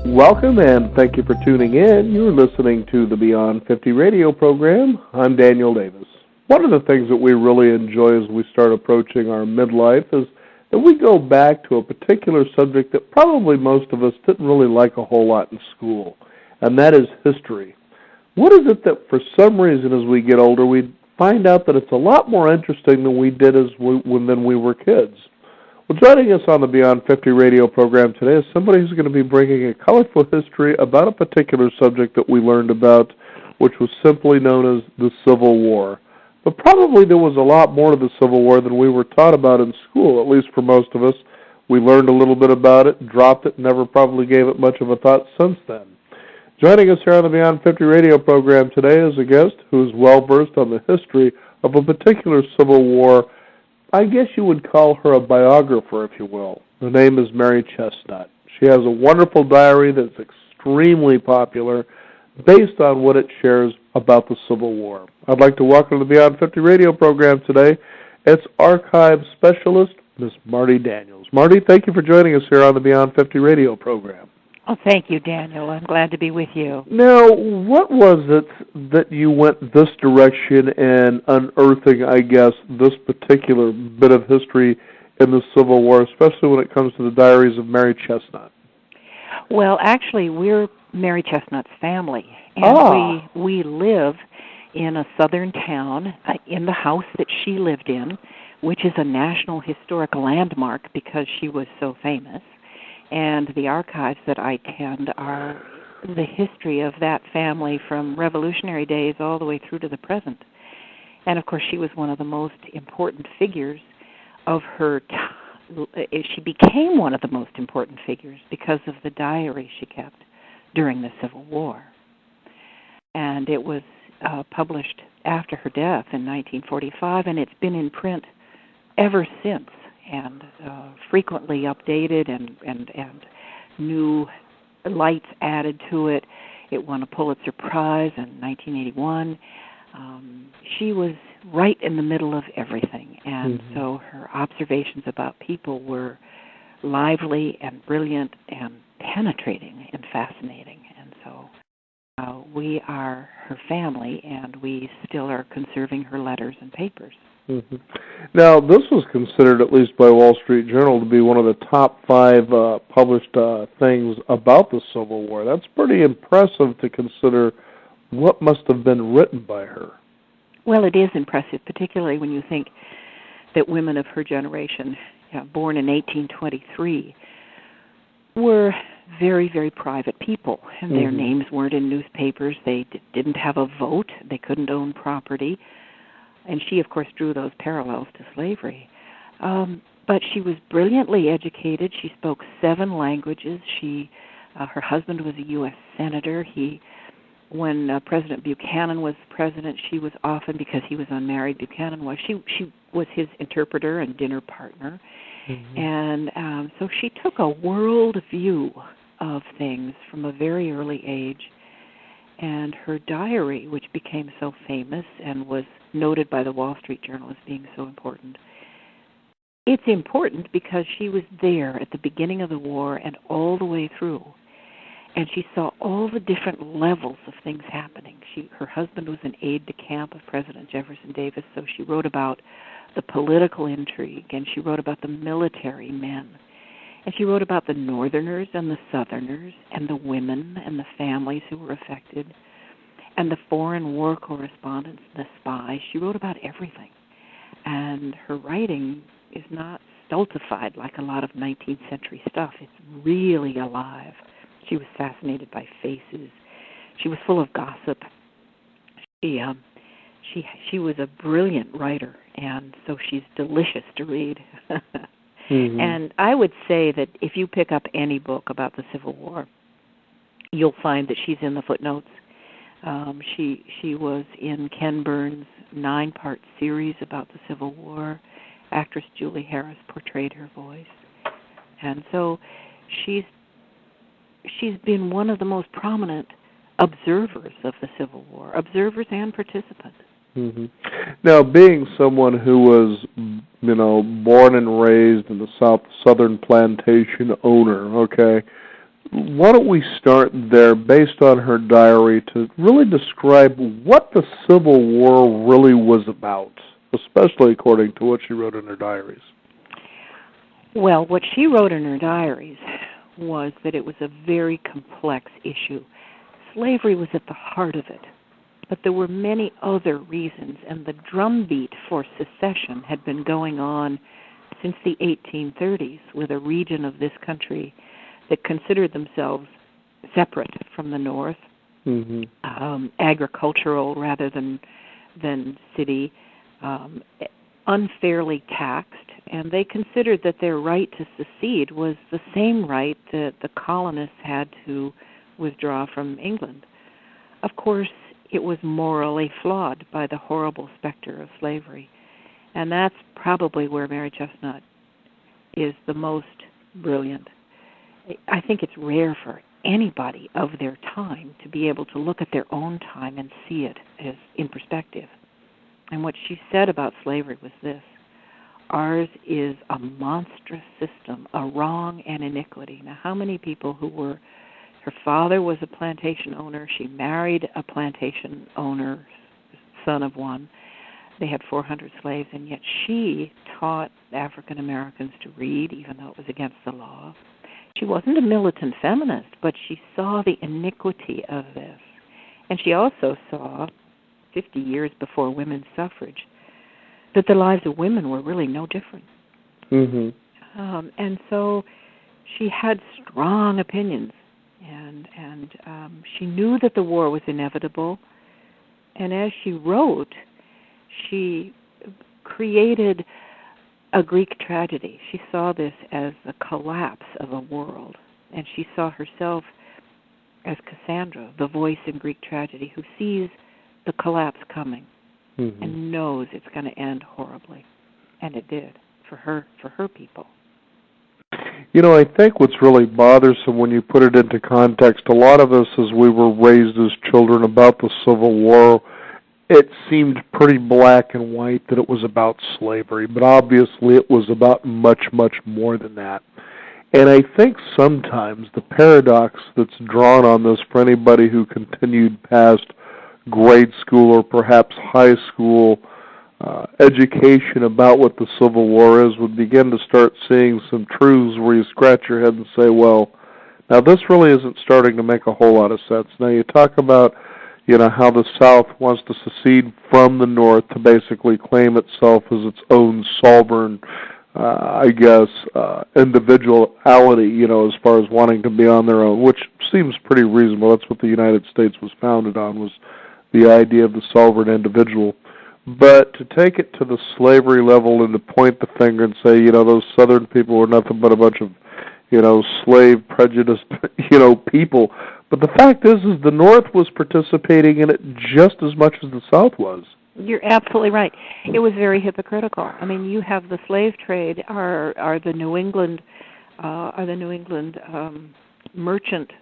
Welcome and thank you for tuning in. You're listening to the Beyond 50 radio program. I'm Daniel Davis. One of the things that we really enjoy as we start approaching our midlife is that we go back to a particular subject that probably most of us didn't really like a whole lot in school, and that is history. What is it that for some reason as we get older we find out that it's a lot more interesting than we did when we were kids? Well, joining us on the Beyond 50 radio program today is somebody who's going to be bringing a colorful history about a particular subject that we learned about, which was simply known as the Civil War. But probably there was a lot more to the Civil War than we were taught about in school, at least for most of us. We learned a little bit about it, dropped it, never probably gave it much of a thought since then. Joining us here on the Beyond 50 radio program today is a guest who is well-versed on the history of a particular Civil War. I guess you would call her a biographer, if you will. Her name is Mary Chesnut. She has a wonderful diary that's extremely popular based on what it shares about the Civil War. I'd like to welcome to the Beyond 50 radio program today its archive specialist, Miss Marty Daniels. Marty, thank you for joining us here on the Beyond 50 radio program. Oh, thank you, Daniel. I'm glad to be with you. Now, what was it that you went this direction in unearthing, I guess, this particular bit of history in the Civil War, especially when it comes to the diaries of Mary Chesnut? Well, actually, we're Mary Chesnut's family, and we live in a southern town in the house that she lived in, which is a National Historic Landmark because she was so famous. And the archives that I tend are the history of that family from Revolutionary days all the way through to the present. And, of course, she was one of the most important figures of her time. She became one of the most important figures because of the diary she kept during the Civil War. And it was published after her death in 1945, and it's been in print ever since, and frequently updated and new lights added to it. It won a Pulitzer Prize in 1981. She was right in the middle of everything, and so her observations about people were lively and brilliant and penetrating and fascinating. And so we are her family, and we still are conserving her letters and papers. Mm-hmm. Now, this was considered, at least by Wall Street Journal, to be one of the top 5 published things about the Civil War. That's pretty impressive to consider what must have been written by her. Well, it is impressive, particularly when you think that women of her generation, born in 1823, were very, very private people, and their names weren't in newspapers. They didn't have a vote. They couldn't own property. And she, of course, drew those parallels to slavery. But she was brilliantly educated. She spoke 7 languages. Her husband was a U.S. senator. When President Buchanan was president, she was often, because he was unmarried, Buchanan was, she was his interpreter and dinner partner. And so she took a world view of things from a very early age. And her diary, which became so famous and was noted by the Wall Street Journal as being so important, it's important because she was there at the beginning of the war and all the way through. And she saw all the different levels of things happening. Her husband was an aide-de-camp of President Jefferson Davis, so she wrote about the political intrigue, and she wrote about the military men. And she wrote about the Northerners and the Southerners and the women and the families who were affected and the foreign war correspondents and the spies. She wrote about everything. And her writing is not stultified like a lot of 19th century stuff. It's really alive. She was fascinated by faces. She was full of gossip. She was a brilliant writer, and so she's delicious to read. And I would say that if you pick up any book about the Civil War, you'll find that she's in the footnotes. She was in Ken Burns' 9-part series about the Civil War. Actress Julie Harris portrayed her voice. And so she's been one of the most prominent observers of the Civil War, observers and participants. Mm-hmm. Now, being someone who was, born and raised in the southern plantation owner, okay, why don't we start there, based on her diary, to really describe what the Civil War really was about, especially according to what she wrote in her diaries. Well, what she wrote in her diaries was that it was a very complex issue. Slavery was at the heart of it, but there were many other reasons, and the drumbeat for secession had been going on since the 1830s with a region of this country that considered themselves separate from the North, agricultural rather than city, unfairly taxed, and they considered that their right to secede was the same right that the colonists had to withdraw from England. Of course, it was morally flawed by the horrible specter of slavery, and that's probably where Mary Chesnut is the most brilliant. I think it's rare for anybody of their time to be able to look at their own time and see it as in perspective. And what she said about slavery was this: ours is a monstrous system, a wrong and iniquity. Now, how many people her father was a plantation owner, she married a plantation owner, son of one, they had 400 slaves, and yet she taught African Americans to read, even though it was against the law. She wasn't a militant feminist, but she saw the iniquity of this. And she also saw, 50 years before women's suffrage, that the lives of women were really no different. And so she had strong opinions, and she knew that the war was inevitable. And as she wrote, she created a Greek tragedy. She saw this as the collapse of a world, and she saw herself as Cassandra, the voice in Greek tragedy, who sees the collapse coming and knows it's going to end horribly. And it did, for her people. You know, I think what's really bothersome when you put it into context, a lot of us as we were raised as children about the Civil War, it seemed pretty black and white that it was about slavery, but obviously it was about much, much more than that. And I think sometimes the paradox that's drawn on this for anybody who continued past grade school or perhaps high school education about what the Civil War is would begin to start seeing some truths where you scratch your head and say, well, now this really isn't starting to make a whole lot of sense. Now you talk about, you know, how the South wants to secede from the North to basically claim itself as its own sovereign, individuality, you know, as far as wanting to be on their own, which seems pretty reasonable. That's what the United States was founded on, was the idea of the sovereign individual. But to take it to the slavery level and to point the finger and say, you know, those Southern people were nothing but a bunch of, you know, slave prejudiced, you know, people. But the fact is the North was participating in it just as much as the South was. You're absolutely right. It was very hypocritical. I mean, you have the slave trade, are the New England merchant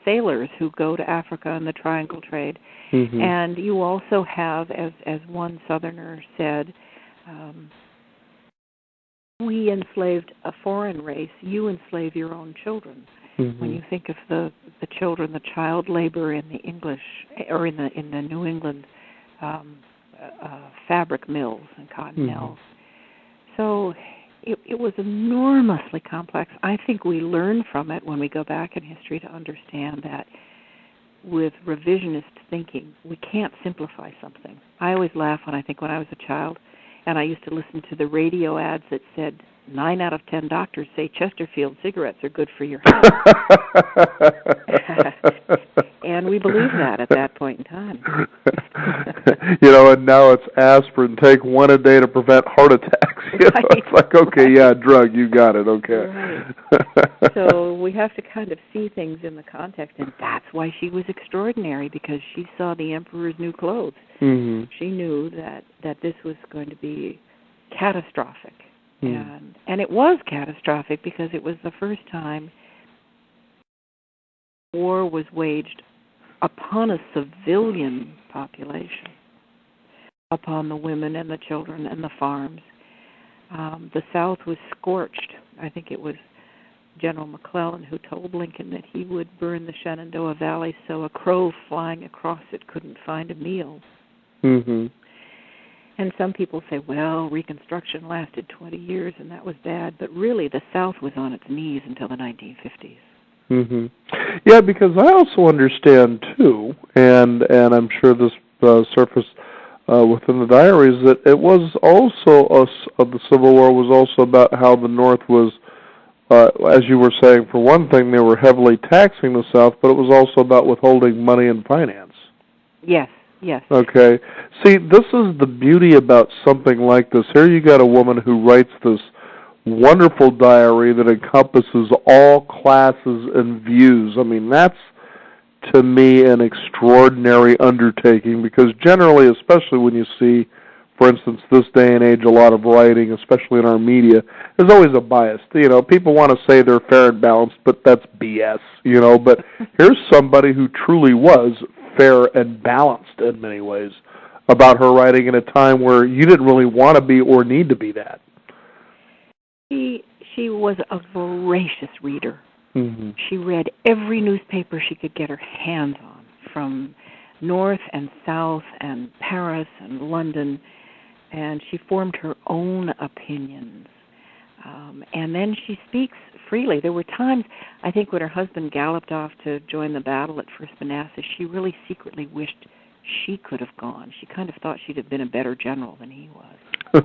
sailors who go to Africa in the triangle trade. And you also have, as one Southerner said, we enslaved a foreign race, you enslave your own children. When you think of the children, the child labor in the English, or in the New England fabric mills and cotton mills. So it was enormously complex. I think we learn from it when we go back in history to understand that with revisionist thinking, we can't simplify something. I always laugh when I think when I was a child, and I used to listen to the radio ads that said 9 out of 10 doctors say Chesterfield cigarettes are good for your health. And we believed that at that point in time. You know, and now it's aspirin. Take one a day to prevent heart attacks. You know, it's like, okay, yeah, drug, you got it, okay. Right. So we have to kind of see things in the context, and that's why she was extraordinary, because she saw the emperor's new clothes. She knew that this was going to be catastrophic. And it was catastrophic because it was the first time war was waged upon a civilian population, upon the women and the children and the farms. The South was scorched. I think it was General McClellan, who told Lincoln that he would burn the Shenandoah Valley so a crow flying across it couldn't find a meal. Mhm. And some people say, well, Reconstruction lasted 20 years and that was bad, but really the South was on its knees until the 1950s. Mhm. Yeah, because I also understand too, and I'm sure this surfaced within the diaries, that it was also the Civil War was also about how the North was, as you were saying, for one thing, they were heavily taxing the South, but it was also about withholding money and finance. Yes, yes. Okay. See, this is the beauty about something like this. Here you got a woman who writes this wonderful diary that encompasses all classes and views. I mean, that's, to me, an extraordinary undertaking, because generally, especially when you see, for instance, this day and age, a lot of writing, especially in our media, there's always a bias. You know, people want to say they're fair and balanced, but that's BS, you know. But here's somebody who truly was fair and balanced in many ways about her writing in a time where you didn't really want to be or need to be that. She was a voracious reader. Mm-hmm. She read every newspaper she could get her hands on, from North and South and Paris and London, and she formed her own opinions. And then she speaks freely. There were times, I think, when her husband galloped off to join the battle at First Manassas, she really secretly wished she could have gone. She kind of thought she'd have been a better general than he was.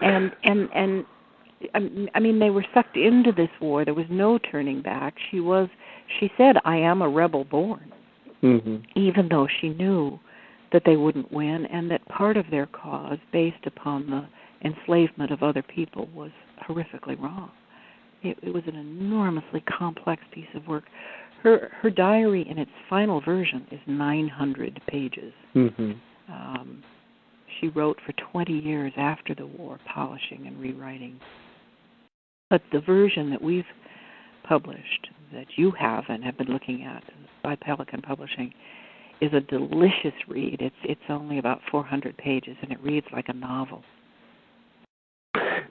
And I mean, they were sucked into this war. There was no turning back. She said, I am a rebel born, mm-hmm. even though she knew that they wouldn't win, and that part of their cause, based upon the enslavement of other people, was horrifically wrong. It was an enormously complex piece of work. Her diary in its final version is 900 pages. Mm-hmm. She wrote for 20 years after the war, polishing and rewriting. But the version that we've published, that you have and have been looking at by Pelican Publishing, is a delicious read. It's only about 400 pages, and it reads like a novel.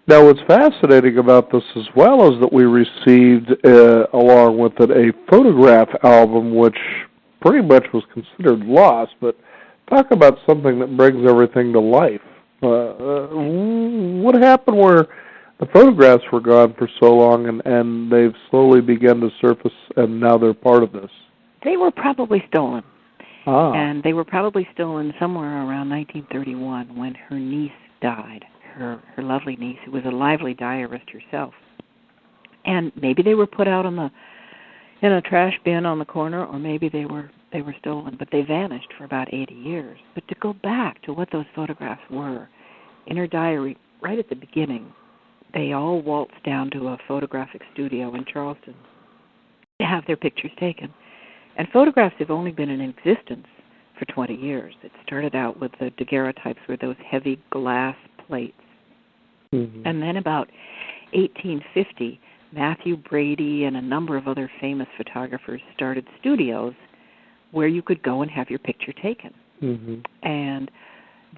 Now, what's fascinating about this as well is that we received, along with it, a photograph album, which pretty much was considered lost, but talk about something that brings everything to life. What happened where the photographs were gone for so long, and they've slowly begun to surface, and now they're part of this? They were probably stolen. Ah. And they were probably stolen somewhere around 1931 when her niece died, her lovely niece, who was a lively diarist herself. And maybe they were put out in a trash bin on the corner, or maybe they were stolen, but they vanished for about 80 years. But to go back to what those photographs were, in her diary, right at the beginning, they all waltzed down to a photographic studio in Charleston to have their pictures taken. And photographs have only been in existence for 20 years. It started out with the daguerreotypes, were those heavy glass plates. Mm-hmm. And then about 1850, Matthew Brady and a number of other famous photographers started studios where you could go and have your picture taken. Mm-hmm. And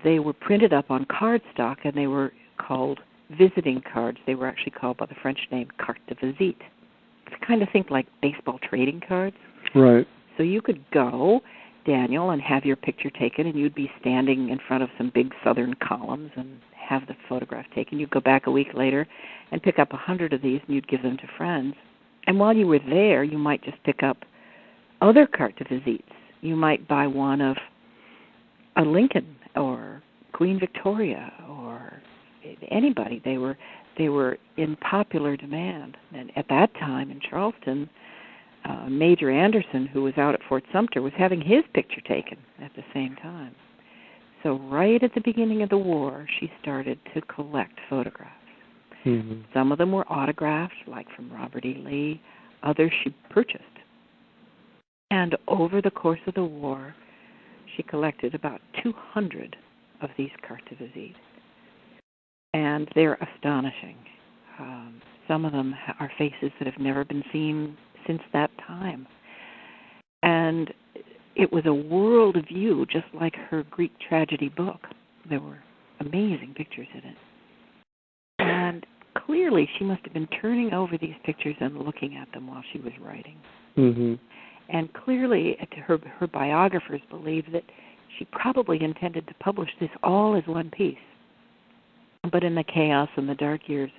they were printed up on cardstock, and they were called visiting cards. They were actually called by the French name carte de visite. It's kind of think like baseball trading cards. Right. So you could go, Daniel, and have your picture taken, and you'd be standing in front of some big southern columns and have the photograph taken. You'd go back a week later and pick up 100 of these, and you'd give them to friends. And while you were there, you might just pick up other carte de visites. You might buy one of a Lincoln or Queen Victoria or anybody. They were in popular demand. And at that time in Charleston, Major Anderson, who was out at Fort Sumter, was having his picture taken at the same time. So right at the beginning of the war, she started to collect photographs. Mm-hmm. Some of them were autographed, like from Robert E. Lee. Others she purchased. And over the course of the war, she collected about 200 of these carte de visite. And they're astonishing. Some of them are faces that have never been seen since that time. And it was a world view, just like her Greek tragedy book. There were amazing pictures in it. And clearly she must have been turning over these pictures and looking at them while she was writing. Mm-hmm. And clearly her biographers believe that she probably intended to publish this all as one piece. But in the chaos and the dark years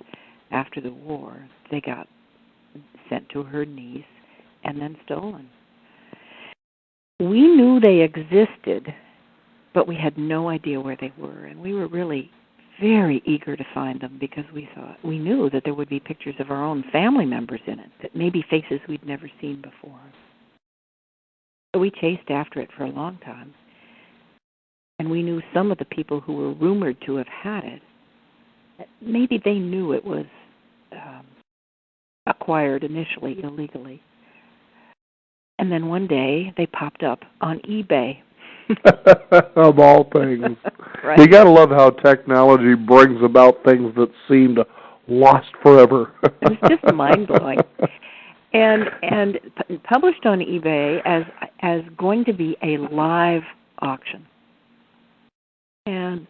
after the war, they got sent to her niece and then stolen. We knew they existed, but we had no idea where they were, and we were really very eager to find them because we knew that there would be pictures of our own family members in it, that maybe faces we'd never seen before. So we chased after it for a long time, and we knew some of the people who were rumored to have had it. Maybe they knew it was acquired initially illegally. And then one day they popped up on eBay. Of all things. Right. You got to love how technology brings about things that seemed lost forever. It's just mind-blowing. And published on eBay as going to be a live auction. And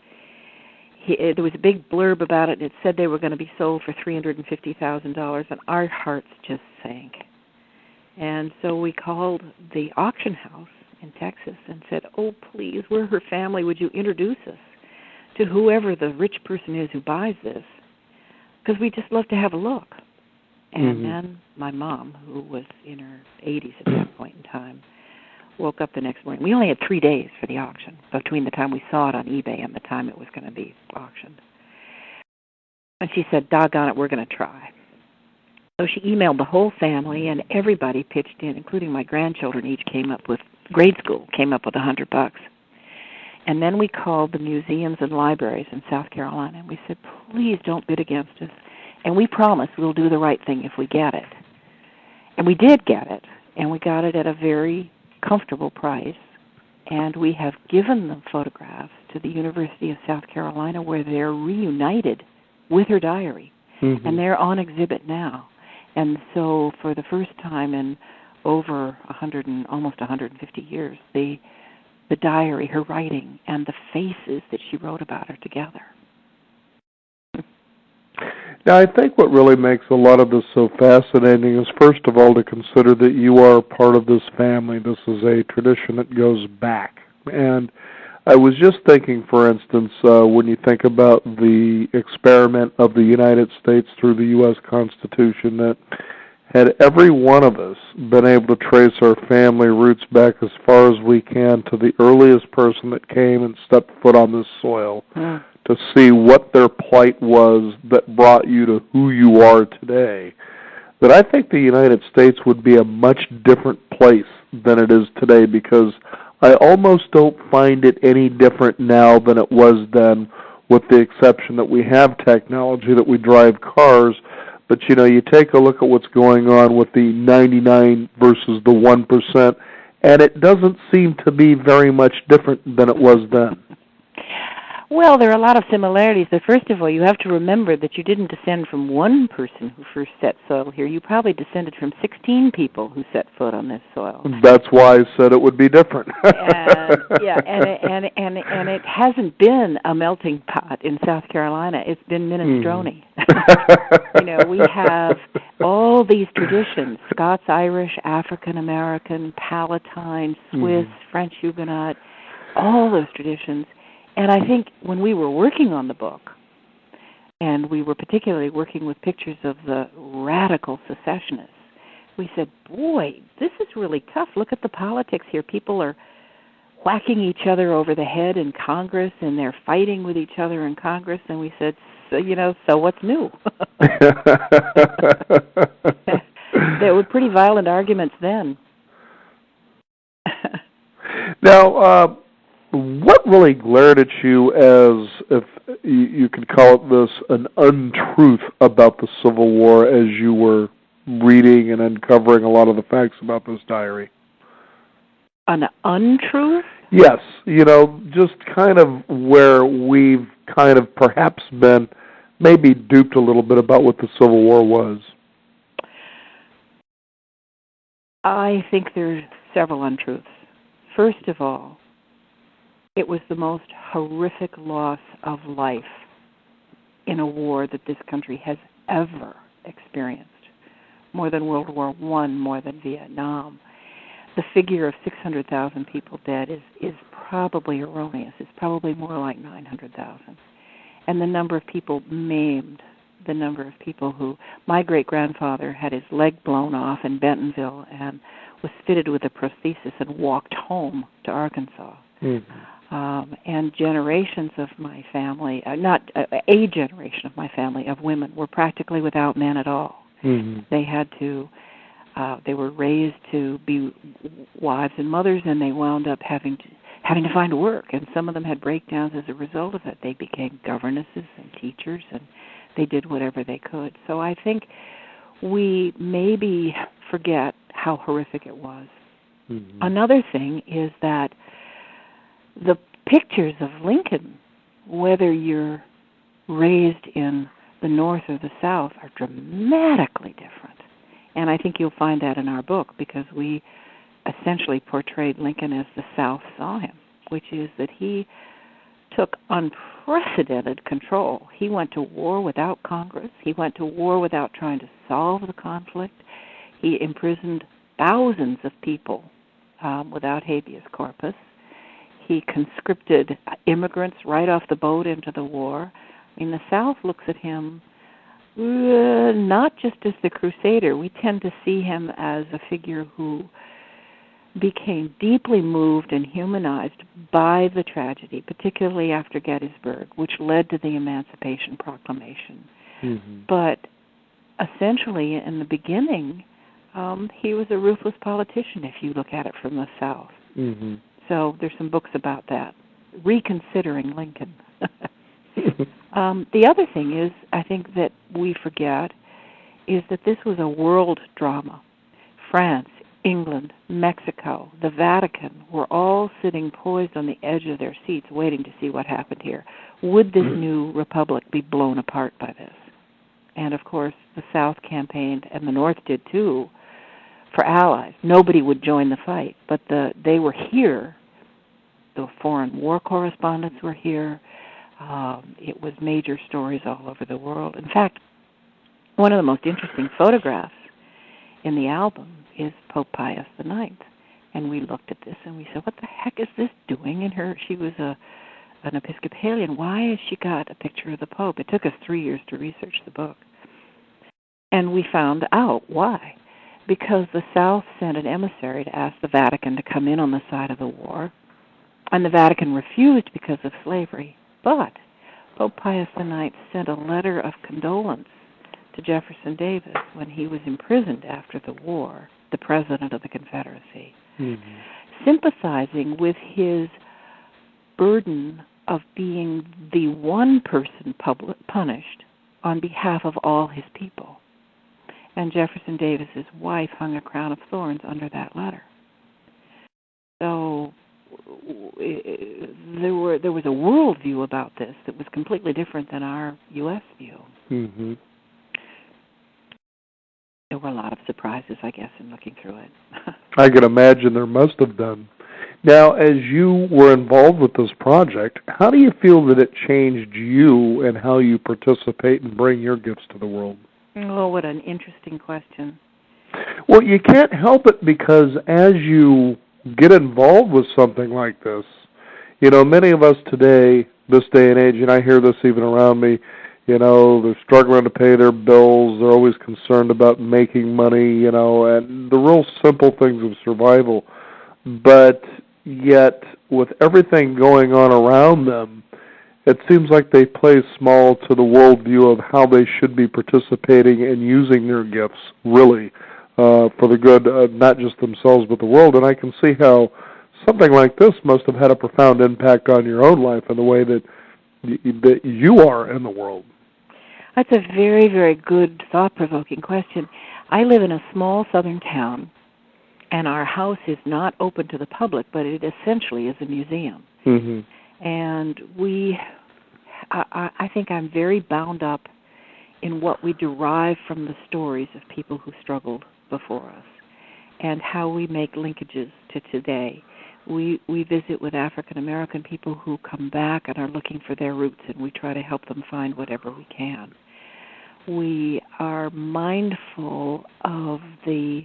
there was a big blurb about it, and it said they were going to be sold for $350,000, and our hearts just sank. And so we called the auction house in Texas and said, oh, please, we're her family. Would you introduce us to whoever the rich person is who buys this? Because we'd just love to have a look. And then my mom, who was in her 80s at that point in time, woke up the next morning. We only had 3 days for the auction between the time we saw it on eBay and the time it was going to be auctioned. And she said, doggone it, we're going to try. So she emailed the whole family, and everybody pitched in, including my grandchildren. Each came up with $100. And then we called the museums and libraries in South Carolina, and we said, please don't bid against us. And we promise we'll do the right thing if we get it. And we did get it, and we got it at a very comfortable price. And we have given the photographs to the University of South Carolina, where they're reunited with her diary. And they're on exhibit now. And so for the first time in over almost 150 years, the diary, her writing, and the faces that she wrote about are together. Now, I think what really makes a lot of this so fascinating is, first of all, to consider that you are part of this family. This is a tradition that goes back. And I was just thinking, for instance, when you think about the experiment of the United States through the U.S. Constitution, that had every one of us been able to trace our family roots back as far as we can to the earliest person that came and stepped foot on this soil, to see what their plight was that brought you to who you are today, that I think the United States would be a much different place than it is today, because I almost don't find it any different now than it was then, with the exception that we have technology, that we drive cars. But, you know, you take a look at what's going on with the 99 versus the 1%, and it doesn't seem to be very much different than it was then. Well, there are a lot of similarities, but first of all, you have to remember that you didn't descend from one person who first set soil here. You probably descended from 16 people who set foot on this soil. That's why I said it would be different. And it hasn't been a melting pot in South Carolina. It's been minestrone. You know, we have all these traditions: Scots, Irish, African American, Palatine, Swiss, French Huguenot, all those traditions. And I think when we were working on the book, and we were particularly working with pictures of the radical secessionists, we said, boy, this is really tough. Look at the politics here. People are whacking each other over the head in Congress, and they're fighting with each other in Congress. And we said, so what's new? There were pretty violent arguments then. Now, what really glared at you as, if you could call it this, an untruth about the Civil War as you were reading and uncovering a lot of the facts about this diary? An untruth? Yes. You know, just kind of where we've kind of perhaps been maybe duped a little bit about what the Civil War was. I think there's several untruths. First of all, it was the most horrific loss of life in a war that this country has ever experienced, more than World War I, more than Vietnam. The figure of 600,000 people dead is probably erroneous. It's probably more like 900,000. And the number of people maimed, the number of people who... My great-grandfather had his leg blown off in Bentonville and was fitted with a prosthesis and walked home to Arkansas. Mm-hmm. And generations of my family, a generation of my family of women, were practically without men at all. Mm-hmm. They had to... they were raised to be wives and mothers, and they wound up having to find work. And some of them had breakdowns as a result of it. They became governesses and teachers, and they did whatever they could. So I think we maybe forget how horrific it was. Mm-hmm. Another thing is that the pictures of Lincoln, whether you're raised in the North or the South, are dramatically different. And I think you'll find that in our book, because we essentially portrayed Lincoln as the South saw him, which is that he took unprecedented control. He went to war without Congress. He went to war without trying to solve the conflict. He imprisoned thousands of people without habeas corpus. He conscripted immigrants right off the boat into the war. I mean, the South looks at him not just as the crusader. We tend to see him as a figure who became deeply moved and humanized by the tragedy, particularly after Gettysburg, which led to the Emancipation Proclamation. Mm-hmm. But essentially, in the beginning, he was a ruthless politician, if you look at it from the South. Mm-hmm. So there's some books about that, reconsidering Lincoln. The other thing is, I think that we forget, is that this was a world drama. France, England, Mexico, the Vatican were all sitting poised on the edge of their seats waiting to see what happened here. Would this new republic be blown apart by this? And, of course, the South campaigned, and the North did too, for allies. Nobody would join the fight, but they were here. The foreign war correspondents were here. It was major stories all over the world. In fact, one of the most interesting photographs in the album is Pope Pius IX. And we looked at this and we said, what the heck is this doing in her? She was an Episcopalian. Why has she got a picture of the Pope? It took us 3 years to research the book. And we found out why. Because the South sent an emissary to ask the Vatican to come in on the side of the war. And the Vatican refused because of slavery. But Pope Pius IX sent a letter of condolence to Jefferson Davis when he was imprisoned after the war, the president of the Confederacy, sympathizing with his burden of being the one person punished on behalf of all his people. And Jefferson Davis's wife hung a crown of thorns under that letter. So there was a worldview about this that was completely different than our U.S. view. Mm-hmm. There were a lot of surprises, I guess, in looking through it. I can imagine there must have been. Now, as you were involved with this project, how do you feel that it changed you and how you participate and bring your gifts to the world? Oh, what an interesting question. Well, you can't help it, because as you get involved with something like this, you know, many of us today, this day and age, and I hear this even around me, you know, they're struggling to pay their bills, they're always concerned about making money, you know, and the real simple things of survival. But yet, with everything going on around them, it seems like they play small to the worldview of how they should be participating and using their gifts, really, for the good of not just themselves but the world. And I can see how something like this must have had a profound impact on your own life and the way that you are in the world. That's a very, very good, thought-provoking question. I live in a small southern town, and our house is not open to the public, but it essentially is a museum. Mm-hmm. And I think I'm very bound up in what we derive from the stories of people who struggled before us and how we make linkages to today. We visit with African American people who come back and are looking for their roots, and we try to help them find whatever we can. we are mindful of the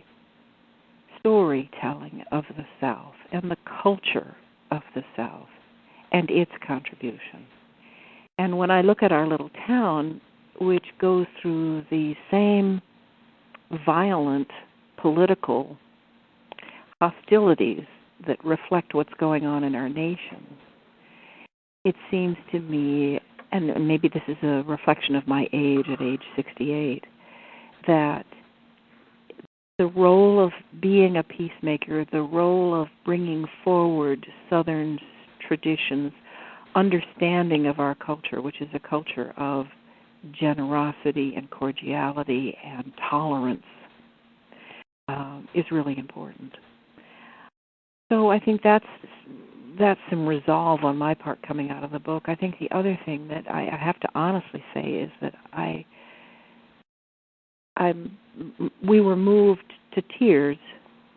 storytelling of the South and the culture of the South and its contribution. And when I look at our little town, which goes through the same violent political hostilities that reflect what's going on in our nation, it seems to me, and maybe this is a reflection of my age at age 68, that the role of being a peacemaker, the role of bringing forward Southern traditions, understanding of our culture, which is a culture of generosity and cordiality and tolerance, is really important. So I think that's some resolve on my part coming out of the book. I think the other thing that I have to honestly say is that we were moved to tears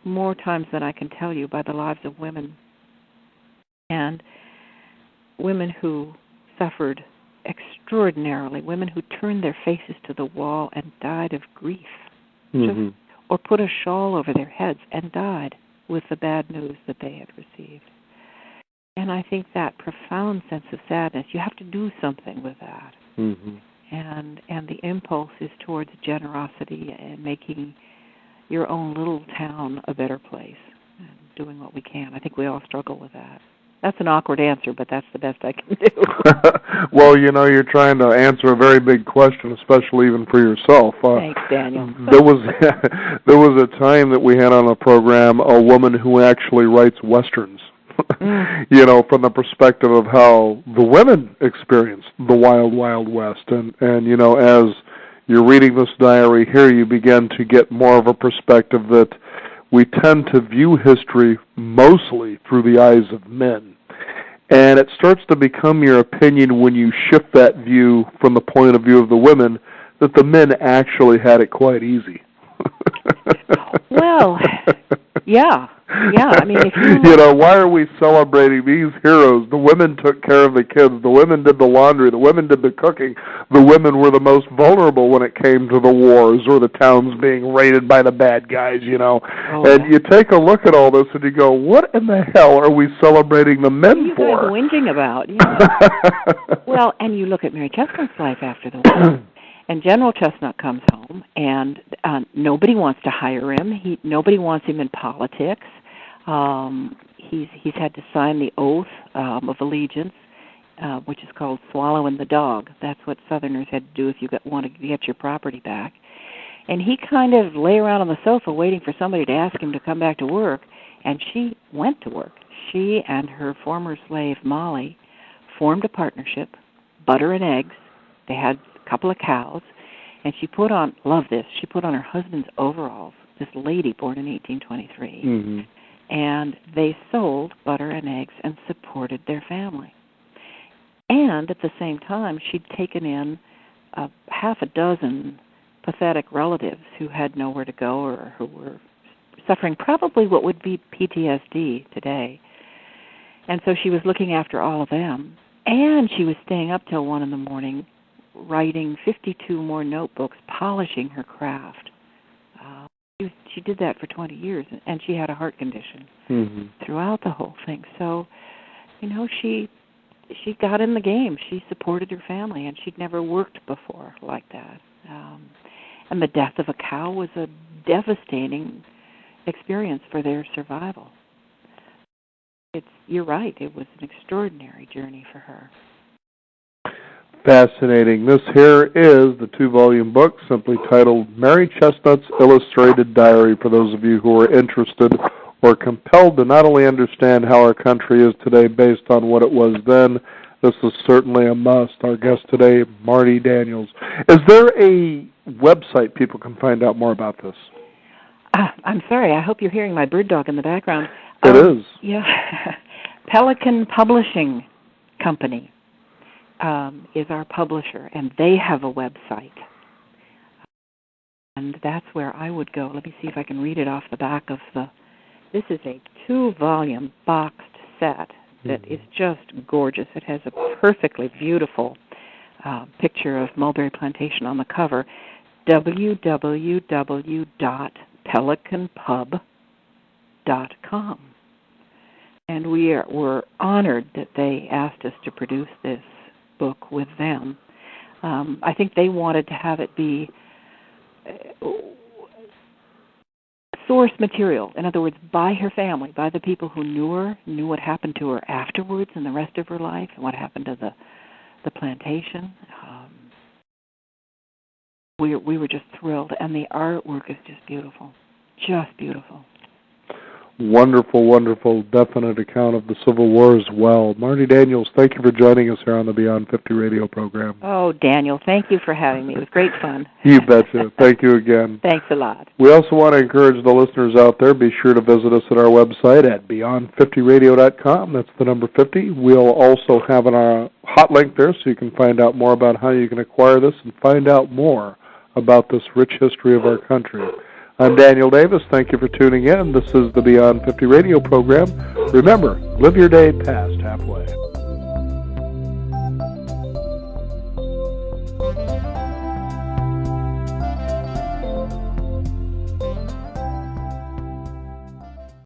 more times than I can tell you by the lives of women, and women who suffered extraordinarily, women who turned their faces to the wall and died of grief, or put a shawl over their heads and died with the bad news that they had received. And I think that profound sense of sadness, you have to do something with that. And the impulse is towards generosity and making your own little town a better place and doing what we can. I think we all struggle with that. That's an awkward answer, but that's the best I can do. Well, you're trying to answer a very big question, especially even for yourself. Thanks, Daniel. There was a time that we had on a program a woman who actually writes Westerns, from the perspective of how the women experienced the wild, wild West. And as you're reading this diary here, you begin to get more of a perspective that we tend to view history mostly through the eyes of men. And it starts to become your opinion when you shift that view from the point of view of the women that the men actually had it quite easy. Well, yeah. I mean, if why are we celebrating these heroes? The women took care of the kids. The women did the laundry. The women did the cooking. The women were the most vulnerable when it came to the wars or the towns being raided by the bad guys, And you take a look at all this and you go, what in the hell are we celebrating the men for? What are you guys whinging about? Yeah. Well, and you look at Mary Chesnut's life after the war. And General Chestnut comes home, and nobody wants to hire him. Nobody wants him in politics. He's had to sign the oath of allegiance, which is called swallowing the dog. That's what Southerners had to do if you want to get your property back. And he kind of lay around on the sofa waiting for somebody to ask him to come back to work, and she went to work. She and her former slave, Molly, formed a partnership, butter and eggs. They had couple of cows, and she put on her husband's overalls, this lady born in 1823, and they sold butter and eggs and supported their family. And at the same time, she'd taken in half a dozen pathetic relatives who had nowhere to go or who were suffering probably what would be PTSD today. And so she was looking after all of them, and she was staying up till 1 a.m. writing 52 more notebooks, polishing her craft. She did that for 20 years, and she had a heart condition throughout the whole thing. So, she got in the game. She supported her family, and she'd never worked before like that. And the death of a cow was a devastating experience for their survival. You're right, it was an extraordinary journey for her. Fascinating. This here is the 2-volume book simply titled Mary Chesnut's Illustrated Diary, for those of you who are interested or compelled to not only understand how our country is today based on what it was then. This is certainly a must. Our guest today, Marty Daniels. Is there a website people can find out more about this? I'm sorry, I hope you're hearing my bird dog in the background. It is. Yeah. Pelican Publishing Company is our publisher, and they have a website. And that's where I would go. Let me see if I can read it off the back of this is a 2-volume boxed set that is just gorgeous. It has a perfectly beautiful picture of mulberry plantation on the cover, www.pelicanpub.com. And we're honored that they asked us to produce this book with them. I think they wanted to have it be source material. In other words, by her family, by the people who knew her, knew what happened to her afterwards and the rest of her life, and what happened to the plantation. We were just thrilled, and the artwork is just beautiful. Just beautiful. Wonderful, wonderful, definite account of the Civil War as well. Marty Daniels, thank you for joining us here on the Beyond 50 radio program. Oh, Daniel, thank you for having me. It was great fun. You betcha. Thank you again. Thanks a lot. We also want to encourage the listeners out there, be sure to visit us at our website at beyond50radio.com. That's the number 50. We'll also have a hot link there so you can find out more about how you can acquire this and find out more about this rich history of our country. I'm Daniel Davis. Thank you for tuning in. This is the Beyond 50 radio program. Remember, live your day past halfway.